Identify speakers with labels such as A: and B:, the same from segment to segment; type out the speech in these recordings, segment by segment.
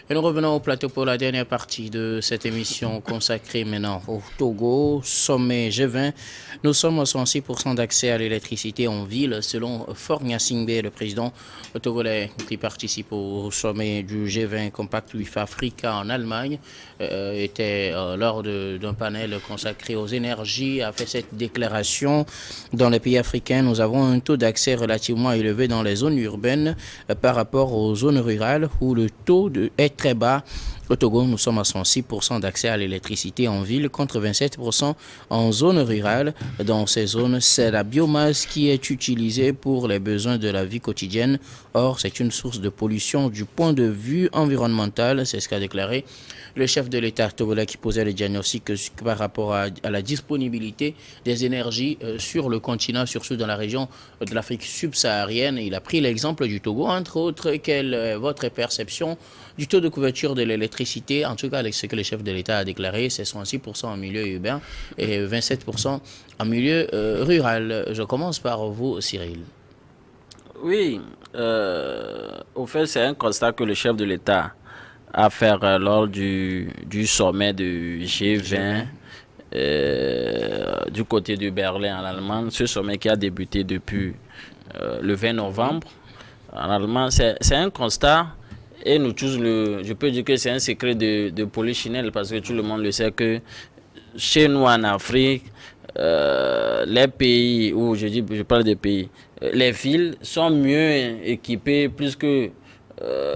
A: Et nous revenons au plateau pour la dernière partie de cette émission consacrée maintenant au Togo, sommet G20. Nous sommes à 106% d'accès à l'électricité en ville, selon Faure Gnassingbé, le président togolais qui participe au sommet du G20 Compact with Africa en Allemagne, était lors d'un panel consacré aux énergies, a fait cette déclaration. Dans les pays africains, nous avons un taux d'accès relativement élevé dans les zones urbaines par rapport aux zones rurales où le taux est très bas. Au Togo, nous sommes à 106% d'accès à l'électricité en ville contre 27% en zone rurale. Dans ces zones, c'est la biomasse qui est utilisée pour les besoins de la vie quotidienne. Or, c'est une source de pollution du point de vue environnemental, c'est ce qu'a déclaré le chef de l'État togolais qui posait le diagnostic par rapport à la disponibilité des énergies sur le continent, surtout dans la région de l'Afrique subsaharienne. Il a pris l'exemple du Togo, entre autres. Quelle est votre perception du taux de couverture de l'électricité? En tout cas, ce que le chef de l'État a déclaré, c'est 66% en milieu urbain et 27% en milieu rural. Je commence par vous, Cyril.
B: Oui, au fait, c'est un constat que le chef de l'État a fait lors du sommet du G20 du côté de Berlin en Allemagne. Ce sommet qui a débuté depuis le 20 novembre en Allemagne, c'est un constat. Et nous tous, je peux dire que c'est un secret de polichinelle parce que tout le monde le sait que chez nous en Afrique, les pays, où je parle des pays, les villes sont mieux équipées plus que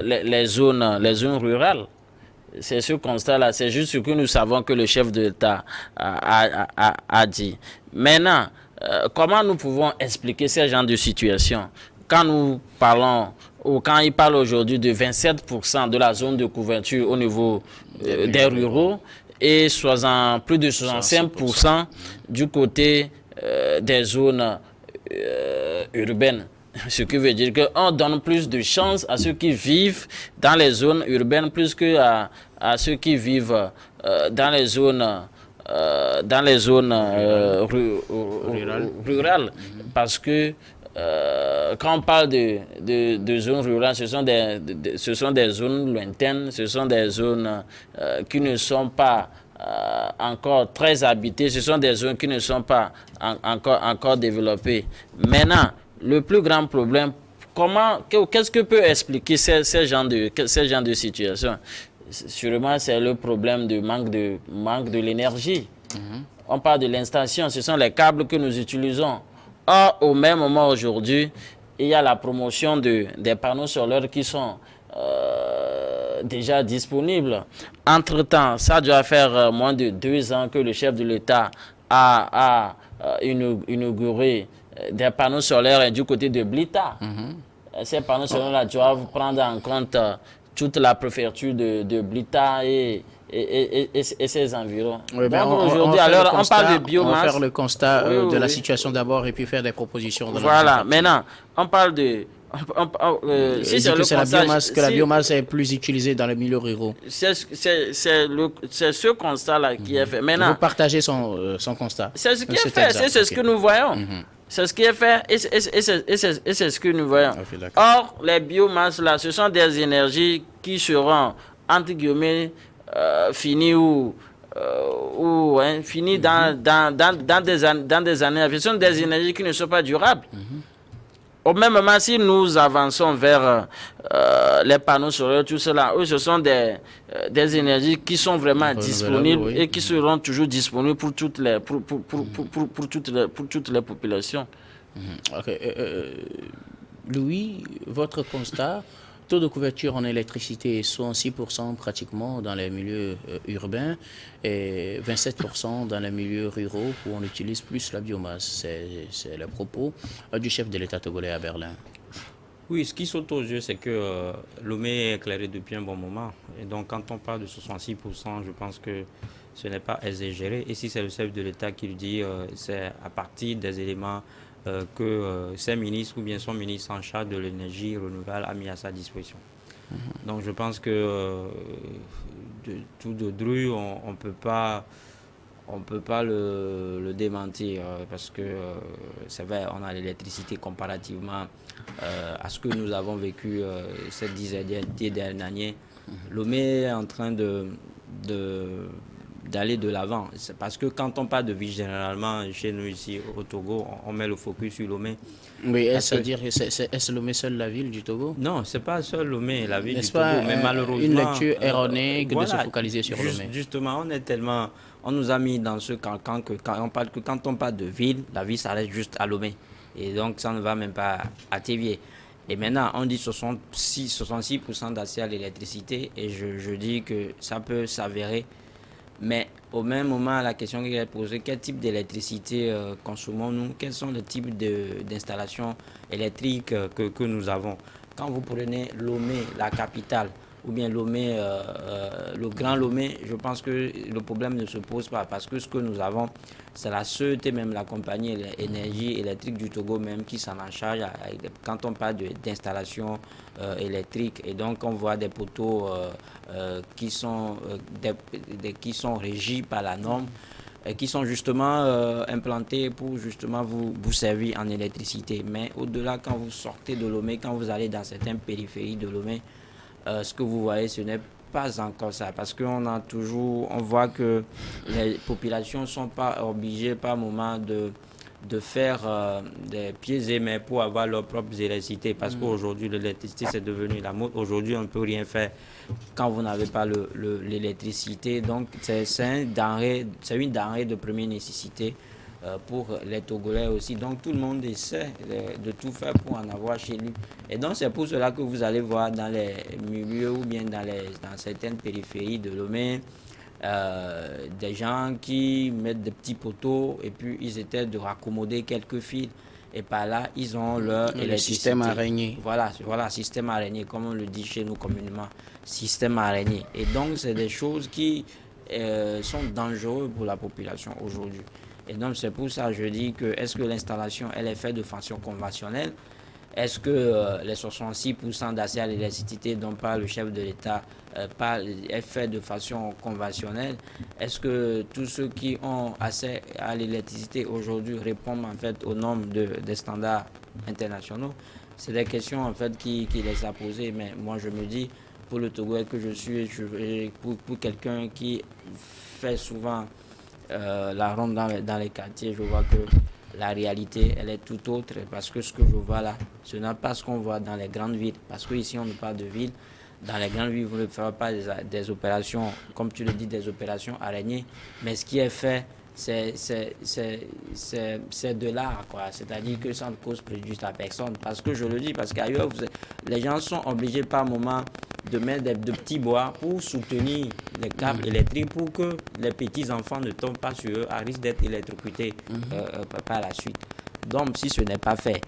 B: les zones rurales. C'est ce constat-là. C'est juste ce que nous savons que le chef de l'État a dit. Maintenant, comment nous pouvons expliquer ces genres de situations? Quand nous parlons, ou quand il parle aujourd'hui de 27% de la zone de couverture au niveau des ruraux et plus de 65% du côté des zones urbaines. Ce qui veut dire qu'on donne plus de chance à ceux qui vivent dans les zones urbaines plus qu'à ceux qui vivent dans les zones rurales. Parce que quand on parle de zones rurales, ce sont des zones lointaines, ce sont des zones qui ne sont pas encore très habitées, ce sont des zones qui ne sont pas encore développées. Maintenant, le plus grand problème, qu'est-ce que peut expliquer ces genres de situations? Sûrement, c'est le problème de manque de l'énergie. On parle de l'installation, ce sont les câbles que nous utilisons. Or, au même moment aujourd'hui, il y a la promotion des panneaux solaires qui sont déjà disponibles. Entre-temps, ça doit faire moins de 2 ans que le chef de l'État a inauguré des panneaux solaires du côté de Blita. Ces panneaux solaires doivent prendre en compte toute la préfecture de Blita et ses environs.
A: Oui, ben
B: donc aujourd'hui, alors on parle de biomasse.
A: On va faire le constat de la situation d'abord et puis faire des propositions.
B: Voilà, maintenant, on parle de...
A: si c'est la biomasse est plus utilisée dans les milieux ruraux.
B: C'est ce constat-là qui est fait. Maintenant,
A: vous partagez son constat.
B: C'est ce qui est fait, c'est ce que nous voyons. C'est ce qui est fait et c'est ce que nous voyons. Okay, or, les biomasses, là, ce sont des énergies qui seront, entre guillemets, finies finies dans des années. Ce sont des énergies qui ne sont pas durables. Au même moment, si nous avançons vers les panneaux solaires, tout cela, eux, ce sont des énergies qui sont vraiment disponibles et qui seront toujours disponibles pour toutes les populations.
A: Okay. Louis, votre constat, taux de couverture en électricité est 66% pratiquement dans les milieux urbains et 27% dans les milieux ruraux où on utilise plus la biomasse. C'est le propos du chef de l'État togolais à Berlin.
C: Oui, ce qui saute aux yeux, c'est que Lomé est éclairé depuis un bon moment. Et donc, quand on parle de 66%, je pense que ce n'est pas exagéré. Et si c'est le chef de l'État qui le dit, c'est à partir des éléments que ses ministres ou bien son ministre en charge de l'énergie renouvelable a mis à sa disposition. Donc je pense que tout de dru, on peut pas on ne peut pas le démentir parce que c'est vrai, on a l'électricité comparativement à ce que nous avons vécu cette dizaine dernières années. Lomé est en train d'aller de l'avant. C'est parce que quand on parle de ville, généralement, chez nous ici au Togo, on met le focus sur Lomé.
A: Oui, c'est-à-dire, est-ce Lomé seule la ville du Togo?
C: Non, c'est pas seul Lomé, la ville
A: N'est-ce
C: du Togo,
A: pas
C: mais malheureusement...
A: une lecture erronée que de se
C: voilà,
A: focaliser sur Lomé?
C: Justement, on nous a mis dans ce cancan que quand on parle de ville, la ville s'arrête juste à Lomé. Et donc, ça ne va même pas à Tévié. Et maintenant, on dit 66% d'accès à l'électricité, et je dis que ça peut s'avérer. Mais au même moment, la question qui est posée, quel type d'électricité consommons-nous? Quels sont les types d'installations électriques que nous avons? Quand vous prenez Lomé, la capitale, ou bien Lomé, le Grand Lomé, je pense que le problème ne se pose pas parce que ce que nous avons, c'est la CET, même la compagnie énergie électrique du Togo même qui s'en en charge quand on parle d'installation électrique. Et donc on voit des poteaux qui sont régis par la norme, qui sont justement implantés pour justement vous servir en électricité. Mais au-delà, quand vous sortez de Lomé, quand vous allez dans certaines périphéries de Lomé, ce que vous voyez, ce n'est pas encore ça. Parce qu'on voit que les populations ne sont pas obligées par moment de faire des pieds et mains pour avoir leurs propres électricités. Parce qu'aujourd'hui, l'électricité, c'est devenu la mode. Aujourd'hui, on ne peut rien faire quand vous n'avez pas l'électricité. Donc, c'est une denrée de première nécessité pour les Togolais aussi. Donc, tout le monde essaie de tout faire pour en avoir chez lui. Et donc, c'est pour cela que vous allez voir dans les milieux ou bien dans certaines périphéries de Lomé, des gens qui mettent des petits poteaux et puis ils essaient de raccommoder quelques fils. Et par là, ils ont leur électricité.
A: Le système araignée.
C: Voilà, système araignée, comme on le dit chez nous communément, système araignée. Et donc, c'est des choses qui sont dangereuses pour la population aujourd'hui. Et donc, c'est pour ça que je dis que est-ce que l'installation, elle est faite de façon conventionnelle? Est-ce que les 66% d'accès à l'électricité dont parle le chef de l'État est fait de façon conventionnelle? Est-ce que tous ceux qui ont accès à l'électricité aujourd'hui répondent en fait aux normes des standards internationaux? C'est des questions en fait qui les a posées, mais moi je me dis, pour le Togo que je suis, pour quelqu'un qui fait souvent la ronde dans les quartiers, je vois que la réalité, elle est tout autre parce que ce que je vois là, ce n'est pas ce qu'on voit dans les grandes villes. Parce qu'ici, on ne parle de ville. Dans les grandes villes, vous ne ferez pas des opérations, comme tu le dis, des opérations araignées. Mais ce qui est fait, c'est de l'art, quoi. C'est-à-dire que ça ne cause préjudice à personne. Parce que je le dis, parce qu'ailleurs, les gens sont obligés par moment de mettre de petits bois pour soutenir les câbles électriques pour que les petits-enfants ne tombent pas sur eux à risque d'être électrocutés par la suite. Donc, si ce n'est pas fait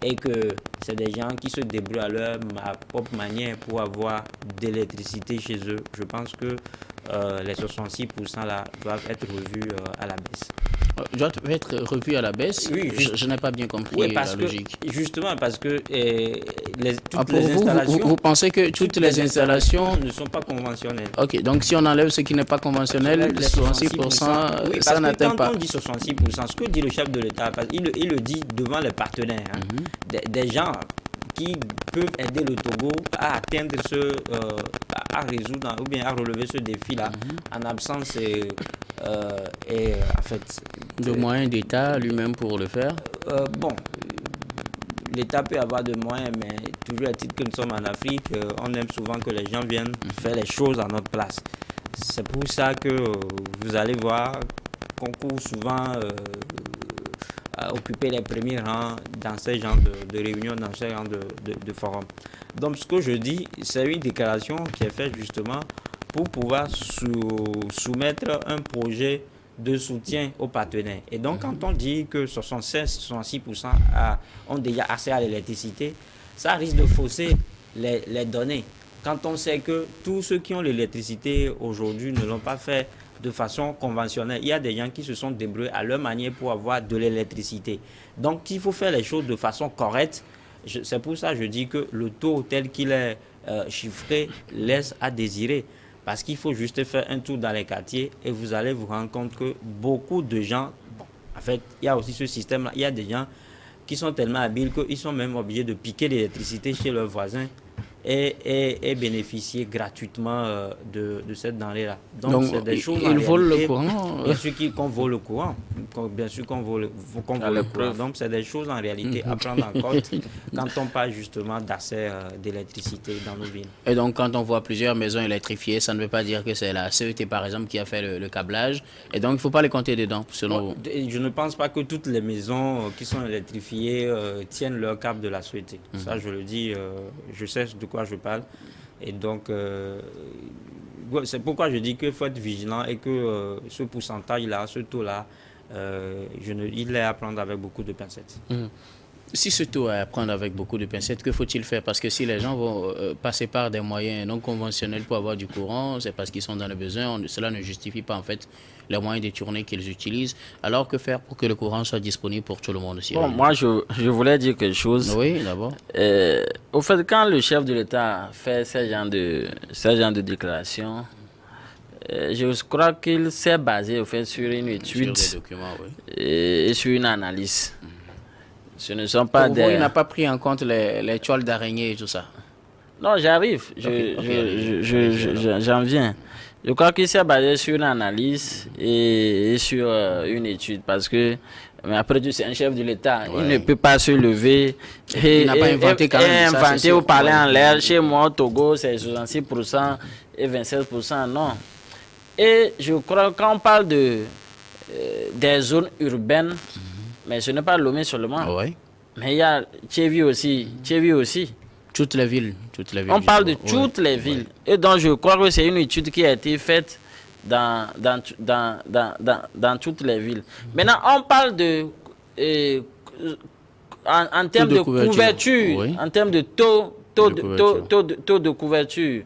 C: et que c'est des gens qui se débrouillent à leur propre manière pour avoir de l'électricité chez eux, je pense que les 66% là doivent être revus à la baisse.
A: Doit être revu à la baisse.
C: Oui,
A: je n'ai pas bien compris la logique.
C: Justement, parce que toutes les
A: vous,
C: installations...
A: vous pensez que toutes les installations
C: ne sont pas conventionnelles.
A: Ok, donc si on enlève ce qui n'est pas conventionnel, 66%,
C: oui,
A: ça n'atteint pas.
C: Quand on dit 66%, ce que dit le chef de l'État, il le dit devant les partenaires, des gens qui peuvent aider le Togo à atteindre à résoudre ou bien à relever ce défi-là en absence en fait
A: de moyens d'État lui-même pour le faire.
C: L'État peut avoir de moyens, mais toujours à titre que nous sommes en Afrique, on aime souvent que les gens viennent faire les choses à notre place. C'est pour ça que vous allez voir qu'on court souvent à occuper les premiers rangs dans ces genres de réunions, dans ces genres de forums. Donc ce que je dis, c'est une déclaration qui est faite justement pour pouvoir soumettre un projet de soutien aux partenaires. Et donc quand on dit que 66% ont déjà accès à l'électricité, ça risque de fausser les données. Quand on sait que tous ceux qui ont l'électricité aujourd'hui ne l'ont pas fait de façon conventionnelle. Il y a des gens qui se sont débrouillés à leur manière pour avoir de l'électricité. Donc, il faut faire les choses de façon correcte. C'est pour ça que je dis que le taux tel qu'il est chiffré laisse à désirer. Parce qu'il faut juste faire un tour dans les quartiers et vous allez vous rendre compte que beaucoup de gens, en fait, il y a aussi ce système-là, il y a des gens qui sont tellement habiles qu'ils sont même obligés de piquer l'électricité chez leurs voisins et bénéficier gratuitement de cette denrée-là.
A: Donc
C: c'est des choses
A: ils volent le courant.
C: Bien sûr qu'on vole le courant. Bien sûr qu'on vole le courant. Donc, c'est des choses en réalité à prendre en compte quand on parle justement d'accès d'électricité dans nos villes.
A: Et donc, quand on voit plusieurs maisons électrifiées, ça ne veut pas dire que c'est la CET, par exemple, qui a fait le câblage. Et donc, il ne faut pas les compter dedans, selon vous.
C: Je ne pense pas que toutes les maisons qui sont électrifiées tiennent leur câble de la CET. Ça, je le dis, je sais de quoi je parle. Et donc, c'est pourquoi je dis qu'il faut être vigilant et que ce pourcentage-là, ce taux-là, il est à prendre avec beaucoup de pincettes.
A: Si ce taux est à prendre avec beaucoup de pincettes, que faut-il faire? Parce que si les gens vont passer par des moyens non conventionnels pour avoir du courant, c'est parce qu'ils sont dans le besoin. Cela ne justifie pas en fait les moyens détournés qu'ils utilisent. Alors que faire pour que le courant soit disponible pour tout le monde aussi?
B: Bon, moi, je voulais dire quelque chose.
A: Oui, d'abord.
B: Au fait, quand le chef de l'État fait ce genre de déclaration, je crois qu'il s'est basé au fait sur une étude
A: sur des documents, oui.
B: et sur une analyse. Ce ne sont pas
A: pour vous, il n'a pas pris en compte les toiles d'araignée et tout ça?
B: Non, j'arrive. J'en viens. Je crois qu'il s'est basé sur une analyse et sur une étude parce que, mais après tout, c'est un chef de l'État. Ouais. Il ne peut pas se lever
A: il n'a pas inventé quand même.
B: Inventé ou parler en l'air. Chez moi, au Togo, c'est 66% et 27%. Non. Et je crois que quand on parle des zones urbaines, mais ce n'est pas Lomé seulement.
A: Ouais.
B: Mais il y a Tchévi aussi.
A: Toutes les villes.
B: On parle de toutes les villes. Et donc, je crois que c'est une étude qui a été faite dans toutes les villes. Maintenant, on parle de... en termes de couverture, oui. En termes de taux de couverture.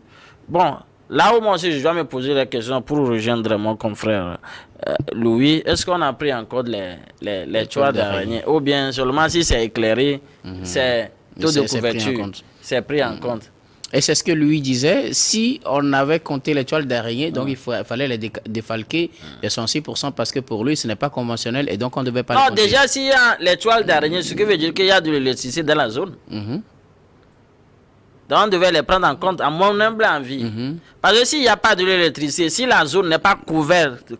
B: Bon, là où moi aussi, je dois me poser la question pour rejoindre mon confrère Louis, est-ce qu'on a pris en compte les toiles d'araignée? Ou bien seulement si c'est éclairé, c'est taux de couverture, c'est pris en compte.
A: Et c'est ce que lui disait, si on avait compté les toiles d'araignée, donc il fallait les défalquer de 106% parce que pour lui, ce n'est pas conventionnel et donc on ne devait pas les compter.
B: Déjà, s'il y a les toiles d'araignée, ce qui veut dire qu'il y a de l'électricité dans la zone. Donc on devait les prendre en compte à mon humble envie. Parce que s'il n'y a pas de l'électricité, si la zone n'est pas couverte,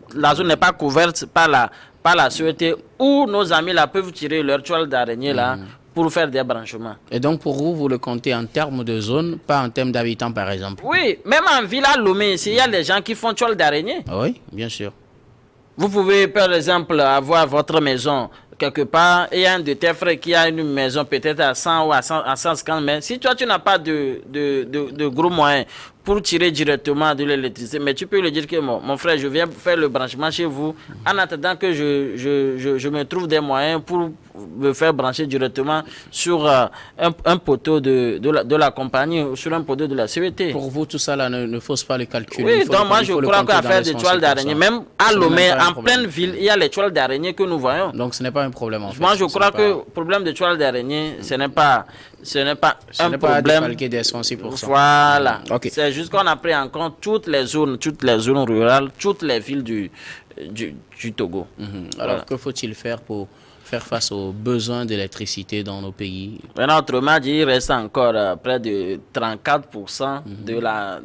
B: par la sûreté, où nos amis là peuvent tirer leur toile d'araignée là pour faire des branchements.
A: Et donc pour vous, vous le comptez en termes de zone, pas en termes d'habitants par exemple?
B: Oui, même en ville à Lomé, il y a des gens qui font toile d'araignée.
A: Oui, bien sûr.
B: Vous pouvez par exemple avoir votre maison quelque part, et il y a un de tes frères qui a une maison peut-être à 100 ou à 150 mètres. Si toi, tu n'as pas de gros moyens pour tirer directement de l'électricité, mais tu peux lui dire que mon frère, je viens faire le branchement chez vous, en attendant que je me trouve des moyens pour me faire brancher directement sur un poteau de la compagnie, sur un poteau de la CVT.
A: Pour vous, tout ça là ne fausse pas le calcul.
B: Oui, donc moi je crois qu'à faire des toiles d'araignée, même à Lomé, en pleine ville, il y a les toiles d'araignée que nous voyons.
A: Donc ce n'est pas un problème en fait.
B: Moi je crois que le problème de toiles d'araignée, ce n'est pas un problème.
A: Des 106%.
B: Voilà.
A: Okay.
B: C'est juste qu'on a pris en compte toutes les zones rurales, toutes les villes du Togo.
A: Alors que faut-il faire pour faire face aux besoins d'électricité dans nos pays?
B: Autrement dit, il reste encore près de 34%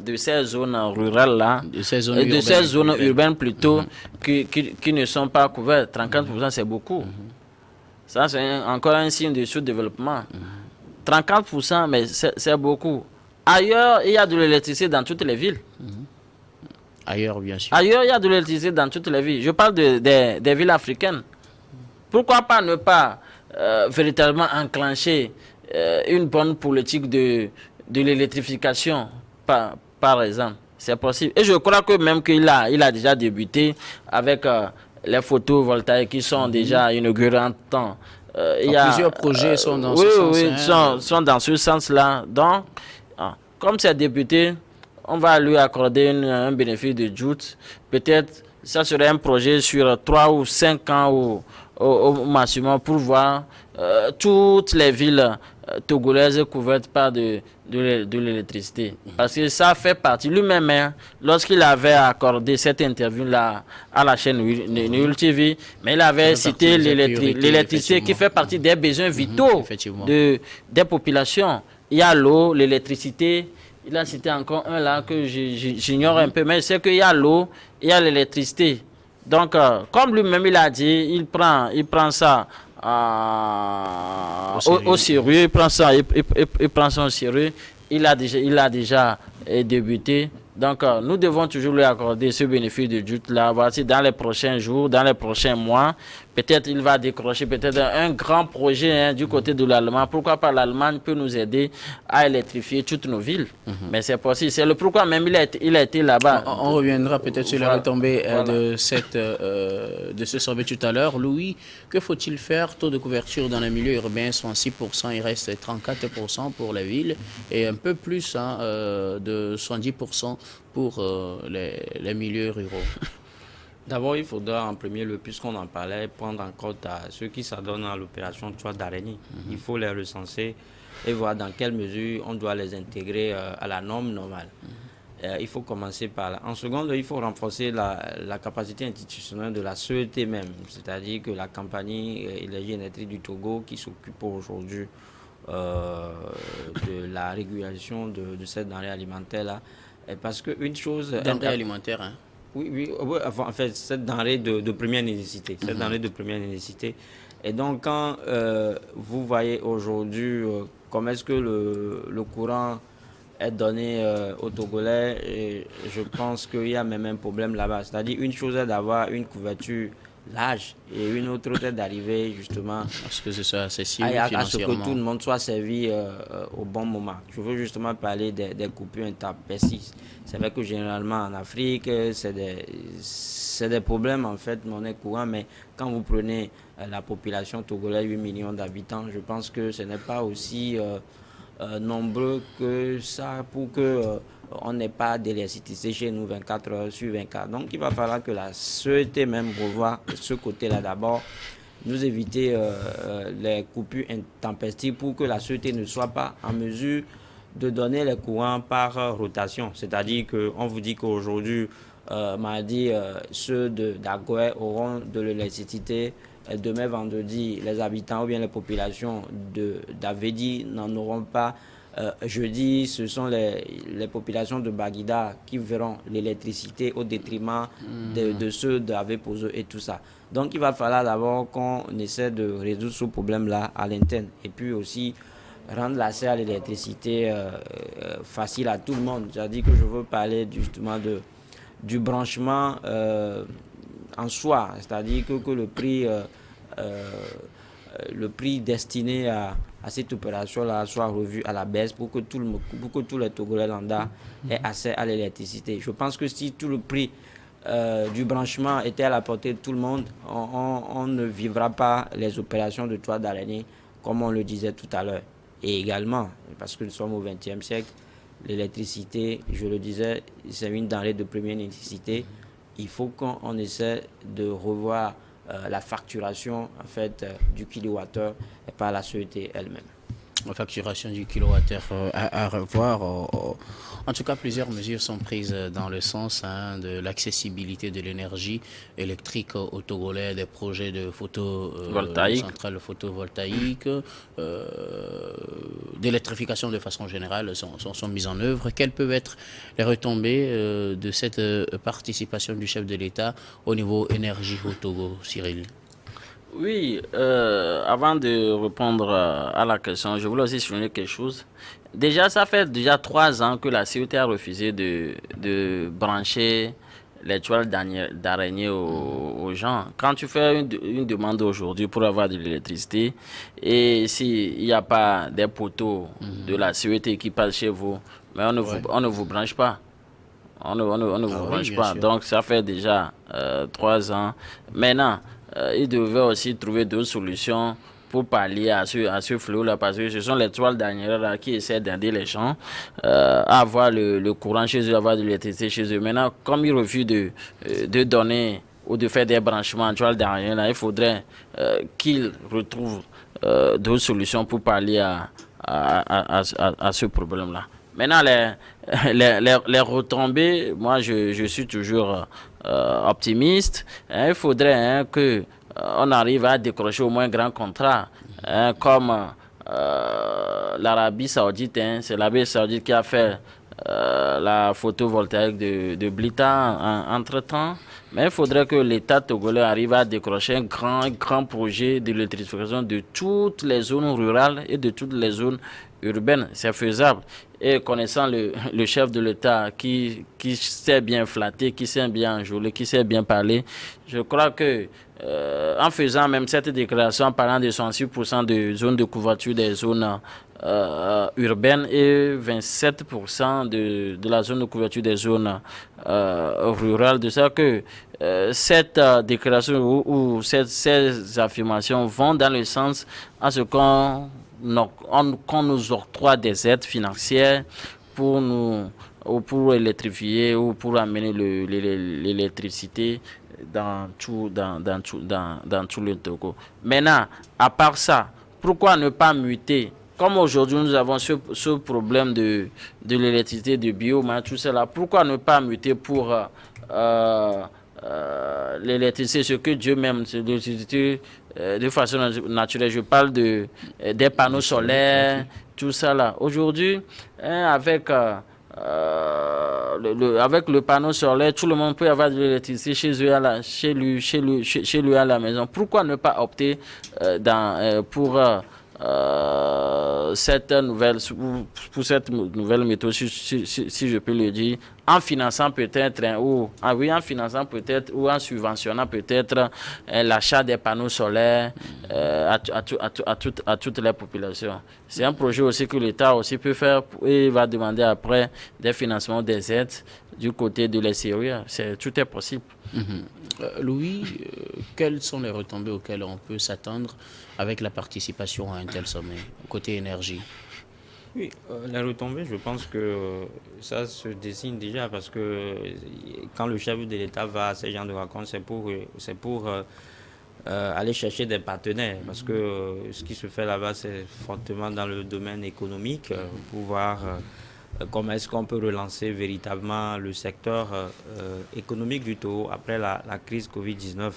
B: de ces zones rurales-là, de ces zones urbaines plutôt, qui ne sont pas couvertes. 34%, c'est beaucoup. Ça, c'est encore un signe de sous-développement. 34%, mais c'est beaucoup. Ailleurs, il y a de l'électricité dans toutes les villes.
A: Ailleurs, bien sûr.
B: Ailleurs, il y a de l'électricité dans toutes les villes. Je parle des villes africaines. Pourquoi pas ne pas véritablement enclencher une bonne politique de l'électrification, par exemple? C'est possible. Et je crois que même qu'il a déjà débuté avec les photovoltaïques qui sont déjà inaugurées en temps.
A: Plusieurs projets sont dans ce sens.
B: Oui, sont dans ce sens-là. Donc, comme c'est débuté, on va lui accorder un bénéfice de doute. Peut-être ça serait un projet sur 3 ou 5 ans au maximum pour voir toutes les villes togolaise couverte par de l'électricité. Parce que ça fait partie, lui-même, hein, lorsqu'il avait accordé cette interview-là à la chaîne Nul TV, mais il avait cité l'électricité qui fait partie des besoins vitaux des populations. Il y a l'eau, l'électricité. Il a cité encore un là que j'ignore un peu, mais je sais qu'il y a l'eau, il y a l'électricité. Donc, comme lui-même il a dit, il prend ça au sérieux, il prend ça au sérieux. Il a déjà débuté. Donc, nous devons toujours lui accorder ce bénéfice de doute là. Voici dans les prochains jours, dans les prochains mois, peut-être il va décrocher peut-être un grand projet du côté de l'Allemagne. Pourquoi pas l'Allemagne peut nous aider à électrifier toutes nos villes. Mais c'est possible. C'est le pourquoi même il a été là-bas.
A: On reviendra peut-être sur la retombée de ce sommet tout à l'heure. Louis, que faut-il faire? Taux de couverture dans les milieux urbains sont 6%, il reste 34% pour les villes et un peu plus de 70% pour les milieux ruraux.
C: D'abord, il faudra en premier lieu, puisqu'on en parlait, prendre en compte ceux qui s'adonnent à l'opération toit d'araignée. Il faut les recenser et voir dans quelle mesure on doit les intégrer à la norme normale. Il faut commencer par là. En seconde, il faut renforcer la capacité institutionnelle de la CET même, c'est-à-dire que la compagnie énergétique du Togo qui s'occupe aujourd'hui de la régulation de cette denrée alimentaire-là. Parce qu'une chose...
A: Denrée alimentaire, hein?
C: Oui, en fait, cette denrée de première nécessité. Cette denrée de première nécessité. Et donc, quand vous voyez aujourd'hui comment est-ce que le courant est donné aux Togolais, et je pense qu'il y a même un problème là-bas. C'est-à-dire, une chose est d'avoir une couverture large et une autre est d'arriver justement
A: parce que c'est ça, c'est si
C: à ce que tout le monde soit servi au bon moment. Je veux justement parler des coupures intempestives. C'est vrai que généralement en Afrique, c'est des problèmes en fait monnaie courante, mais quand vous prenez la population togolaise, 8 millions d'habitants, je pense que ce n'est pas aussi nombreux que ça pour que on n'ait pas d'électricité chez nous 24 heures sur 24. Donc il va falloir que la CET même revoie ce côté-là d'abord, nous éviter les coupures intempestives pour que la CET ne soit pas en mesure de donner les courants par rotation. C'est-à-dire qu'on vous dit qu'aujourd'hui, mardi, ceux d'Agoé auront de l'électricité. Demain, vendredi, les habitants ou bien les populations d'Avedi n'en auront pas. Jeudi, ce sont les populations de Baguida qui verront l'électricité au détriment de ceux d'Avepozo et tout ça. Donc, il va falloir d'abord qu'on essaie de résoudre ce problème-là à l'interne. Et puis aussi, rendre l'accès à l'électricité facile à tout le monde. C'est-à-dire que je veux parler justement du branchement en soi. C'est-à-dire que le prix destiné à cette opération-là soit revu à la baisse pour que tous les Togolais lambda aient accès à l'électricité. Je pense que si tout le prix du branchement était à la portée de tout le monde, on ne vivra pas les opérations de toit d'araignée comme on le disait tout à l'heure. Et également, parce que nous sommes au XXe siècle, l'électricité, je le disais, c'est une denrée de première nécessité. Il faut qu'on essaie de revoir la facturation en fait, du kilowattheure par la société elle-même.
A: La facturation du kilowattheure à revoir. En tout cas, plusieurs mesures sont prises dans le sens de l'accessibilité de l'énergie électrique aux Togolais, des projets de centrales photovoltaïques, d'électrification de façon générale sont mises en œuvre. Quelles peuvent être les retombées de cette participation du chef de l'État au niveau énergie au Togo, Cyril?
B: Oui, avant de répondre à la question, je voulais aussi souligner quelque chose. Déjà, ça fait 3 ans que la CET a refusé de brancher les toiles d'araignée aux gens. Quand tu fais une demande aujourd'hui pour avoir de l'électricité, et s'il n'y a pas des poteaux de la CET qui passent chez vous, mais on ne vous branche pas. On ne vous branche pas. Sûr. Donc, ça fait déjà 3 ans. Maintenant, ils devaient aussi trouver d'autres solutions pour pallier à ce fléau-là, parce que ce sont les toiles d'araignée qui essaient d'aider les gens à avoir le courant chez eux, avoir de l'électricité chez eux. Maintenant, comme ils refusent de donner ou de faire des branchements en toiles d'araignée, il faudrait qu'ils retrouvent d'autres solutions pour pallier à ce problème-là. Maintenant, les retombées, moi, je suis toujours optimiste. Hein, il faudrait que on arrive à décrocher au moins un grand contrat, comme l'Arabie Saoudite. C'est l'Arabie Saoudite qui a fait la photovoltaïque de Blita entre-temps. Mais il faudrait que l'État togolais arrive à décrocher un grand projet d'électrification de toutes les zones rurales et de toutes les zones urbaines. C'est faisable. Et connaissant le chef de l'État qui sait bien flatter, qui sait bien enjôler, qui sait bien parler, je crois que en faisant même cette déclaration, en parlant de 66% de zones de couverture des zones urbaines et 27% de la zone de couverture des zones rurales, de ça que cette déclaration ou ces affirmations vont dans le sens à ce qu'on nous octroie des aides financières pour nous ou pour électrifier ou pour amener l'électricité dans tout le Togo. Maintenant, à part ça, pourquoi ne pas muter? Comme aujourd'hui nous avons ce problème de l'électricité, de biomasse, tout cela, pourquoi ne pas muter pour l'électricité, ce que Dieu même, c'est l'électricité de façon naturelle. Je parle des panneaux solaires, tout ça là. Aujourd'hui, avec le panneau solaire, tout le monde peut avoir de l'électricité chez lui à la maison. Pourquoi ne pas opter pour cette nouvelle méthode, si je peux le dire, en finançant peut-être ou en subventionnant peut-être l'achat des panneaux solaires à toutes les populations. C'est un projet aussi que l'État aussi peut faire et va demander après des financements, des aides du côté de l'extérieur. Tout est possible.
A: Louis, quelles sont les retombées auxquelles on peut s'attendre avec la participation à un tel sommet, côté énergie?
C: Oui, les retombées, je pense que ça se dessine déjà parce que quand le chef de l'État va à ces genres de rencontres, c'est pour aller chercher des partenaires parce que ce qui se fait là-bas, c'est fortement dans le domaine économique pour voir comment est-ce qu'on peut relancer véritablement le secteur économique du Togo après la crise Covid-19.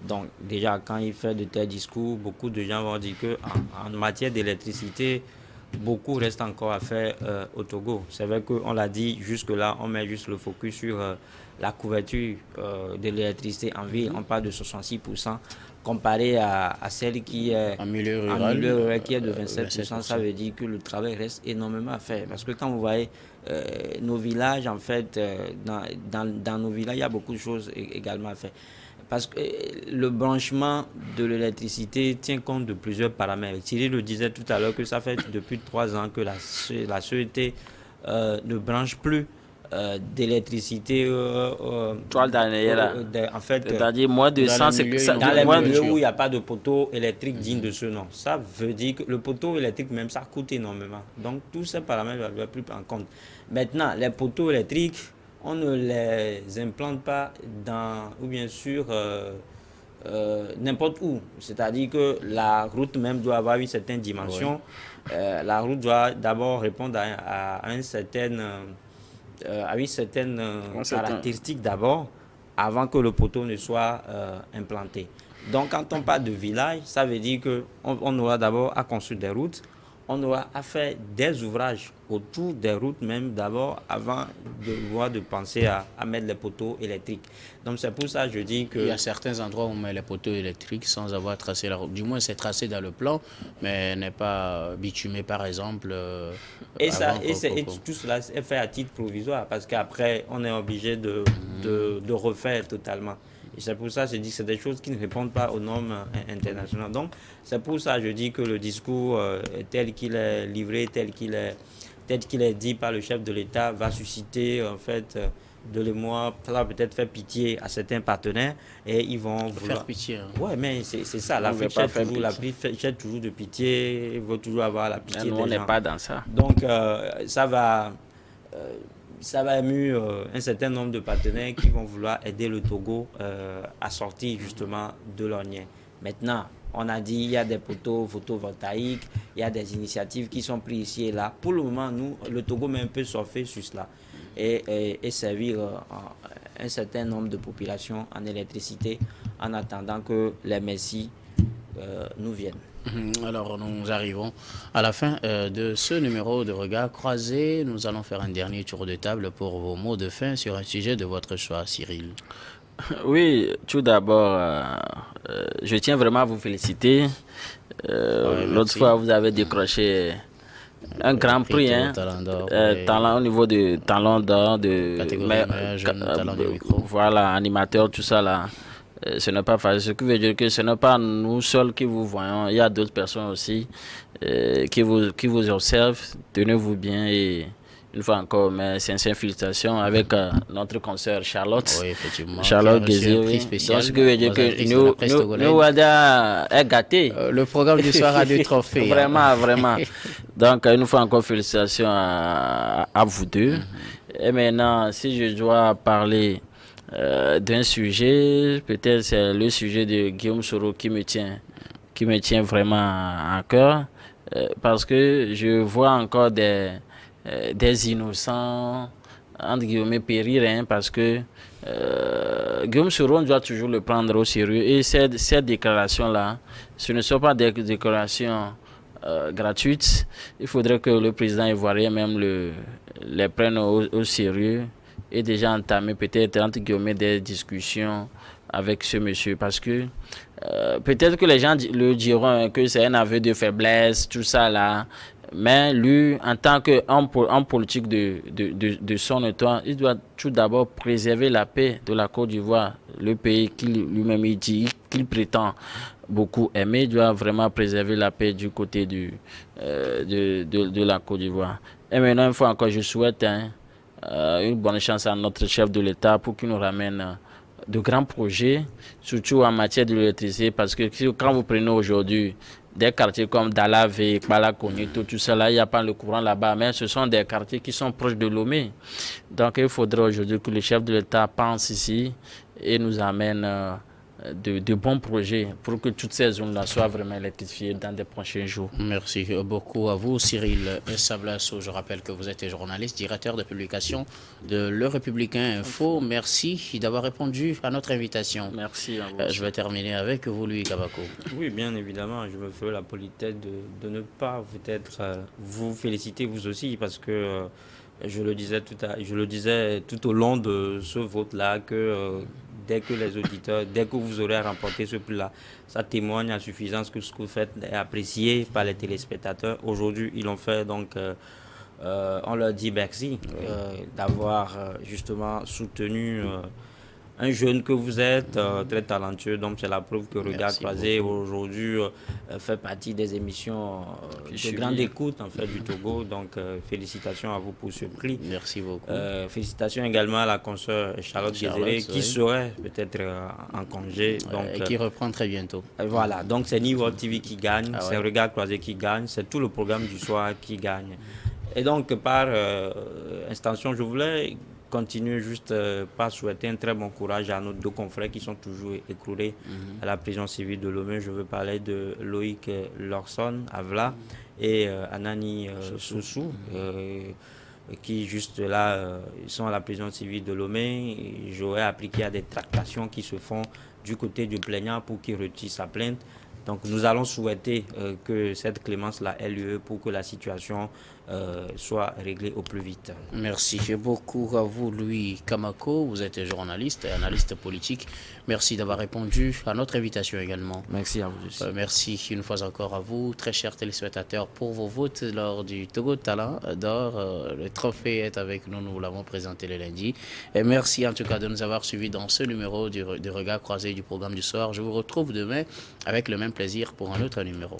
C: Donc déjà, quand il fait de tels discours, beaucoup de gens vont dire qu'en matière d'électricité, beaucoup reste encore à faire au Togo. C'est vrai qu'on l'a dit, jusque-là, on met juste le focus sur la couverture de l'électricité en ville. On parle de 66%, comparé à celle qui est
A: en milieu rural,
C: qui est de 27%. Ça veut dire que le travail reste énormément à faire. Parce que quand vous voyez nos villages, en fait, dans nos villages, il y a beaucoup de choses également à faire. Parce que le branchement de l'électricité tient compte de plusieurs paramètres. Thierry le disait tout à l'heure que ça fait depuis 3 ans que la société ne branche plus d'électricité.
B: En fait, c'est-à-dire moins de 100,
C: dans les milieux où il n'y a pas de poteau électrique digne de ce nom. Ça veut dire que le poteau électrique, même ça coûte énormément. Donc, tous ces paramètres ne doivent plus prendre en compte. Maintenant, les poteaux électriques, on ne les implante pas ou bien sûr n'importe où. C'est-à-dire que la route même doit avoir une certaine dimension. Oui. La route doit d'abord répondre à une certaine caractéristique d'abord, avant que le poteau ne soit implanté. Donc quand on parle de village, ça veut dire qu'on aura d'abord à construire des routes. On aura à faire des ouvrages autour des routes même d'abord avant de penser à mettre les poteaux électriques. Donc c'est pour ça que je dis que...
A: Il y a certains endroits où on met les poteaux électriques sans avoir tracé la route. Du moins c'est tracé dans le plan, mais n'est pas bitumé par exemple.
C: Et tout cela est fait à titre provisoire parce qu'après on est obligé de refaire totalement. Et c'est pour ça que je dis que c'est des choses qui ne répondent pas aux normes internationales. Donc, c'est pour ça que je dis que le discours tel qu'il est livré, tel qu'il est dit par le chef de l'État va susciter en fait de l'émoi, ça va peut-être faire pitié à certains partenaires et ils vont vouloir...
A: Faire pitié. Hein.
C: Ouais, mais c'est ça. L'Afrique cherche toujours de pitié, veut toujours avoir la pitié des gens.
B: On n'est pas dans ça.
C: Donc, ça va émuer un certain nombre de partenaires qui vont vouloir aider le Togo à sortir justement de l'ornière. Maintenant, On a dit il y a des poteaux photovoltaïques, il y a des initiatives qui sont prises ici et là. Pour le moment, nous, le Togo met un peu surfer sur cela et servir un certain nombre de populations en électricité en attendant que les messies nous viennent.
A: Alors, nous arrivons à la fin de ce numéro de Regard Croisé. Nous allons faire un dernier tour de table pour vos mots de fin sur un sujet de votre choix, Cyril.
B: Oui, tout d'abord, je tiens vraiment à vous féliciter. L'autre fois, vous avez décroché un grand prix, talent au niveau de talent d'or,
A: talent de micro.
B: Voilà, animateur, tout ça là. Ce n'est pas facile. Ce qui veut dire que ce n'est pas nous seuls qui vous voyons. Il y a d'autres personnes aussi qui vous observent. Tenez-vous bien et une fois encore, mes sincères félicitations avec notre consoeur Charlotte.
A: Oui, effectivement.
B: Charlotte Guézé. Donc, ce qui veut dire que nous Wada est gâtés.
A: Le programme du soir a des trophées.
B: Vraiment, vraiment. Donc, une fois encore, félicitations à vous deux. Et maintenant, si je dois parler d'un sujet, peut-être c'est le sujet de Guillaume Soro qui me tient vraiment à cœur, parce que je vois encore des innocents, entre guillemets, périr, parce que Guillaume Soro, on doit toujours le prendre au sérieux. Et ces déclarations-là, ce ne sont pas des déclarations gratuites. Il faudrait que le président ivoirien même les prenne au sérieux et déjà entamé peut-être entre guillemets des discussions avec ce monsieur, parce que peut-être que les gens le diront que c'est un aveu de faiblesse, tout ça là, mais lui, en tant qu'homme politique de son temps, il doit tout d'abord préserver la paix de la Côte d'Ivoire, le pays qu'il lui-même dit qu'il prétend beaucoup aimer. Il doit vraiment préserver la paix du côté de la Côte d'Ivoire. Et maintenant, une fois encore, je souhaite une bonne chance à notre chef de l'État pour qu'il nous ramène de grands projets, surtout en matière de l'électricité, parce que quand vous prenez aujourd'hui des quartiers comme Dalave, Kpalakonito, tout cela, il n'y a pas le courant là-bas, mais ce sont des quartiers qui sont proches de Lomé. Donc il faudrait aujourd'hui que le chef de l'État pense ici et nous amène de bons projets pour que toutes ces zones-là soient vraiment électrifiées dans des prochains jours.
A: Merci beaucoup à vous, Cyril Sablasso. Je rappelle que vous êtes journaliste, directeur de publication de Le Républicain Info. Merci d'avoir répondu à notre invitation.
B: Merci à vous.
A: Je vais terminer avec vous, Louis Kabako.
C: Oui, bien évidemment, je me ferai la politesse de ne pas peut-être vous féliciter vous aussi, parce que je le disais tout au long de ce vote-là que dès que vous aurez remporté ce prix-là, ça témoigne à suffisance que ce que vous faites est apprécié par les téléspectateurs. Aujourd'hui, ils l'ont fait, donc on leur dit merci d'avoir justement soutenu un jeune que vous êtes, très talentueux. Donc c'est la preuve que Regard Croisé aujourd'hui fait partie des émissions de grande écoute en fait du Togo. Donc félicitations à vous pour ce prix.
A: Merci beaucoup.
C: Félicitations également à la consoeur Charlotte Guézéré, qui serait peut-être en congé. Donc,
A: et qui reprend très bientôt.
C: Voilà, donc c'est Niveau TV qui gagne, c'est Regard Croisé qui gagne, c'est tout le programme du soir qui gagne. Et donc par extension, je voulais continuer juste par souhaiter un très bon courage à nos deux confrères qui sont toujours écroulés à la prison civile de Lomé. Je veux parler de Loïc Lorson Avla et Anani Soussou, qui juste là sont à la prison civile de Lomé. J'aurais appris qu'il y a des tractations qui se font du côté du plaignant pour qu'il retire sa plainte. Donc nous allons souhaiter que cette clémence-là ait lieu pour que la situation soit réglée au plus vite.
A: Merci beaucoup à vous, Louis Kamako. Vous êtes journaliste et analyste politique. Merci d'avoir répondu à notre invitation également.
C: Merci à vous aussi.
A: Merci une fois encore à vous, très chers téléspectateurs, pour vos votes lors du Togo Talent d'Or. Le trophée est avec nous, nous l'avons présenté le lundi. Et merci en tout cas de nous avoir suivis dans ce numéro de Regard Croisé du programme du soir. Je vous retrouve demain avec le même plaisir pour un autre numéro.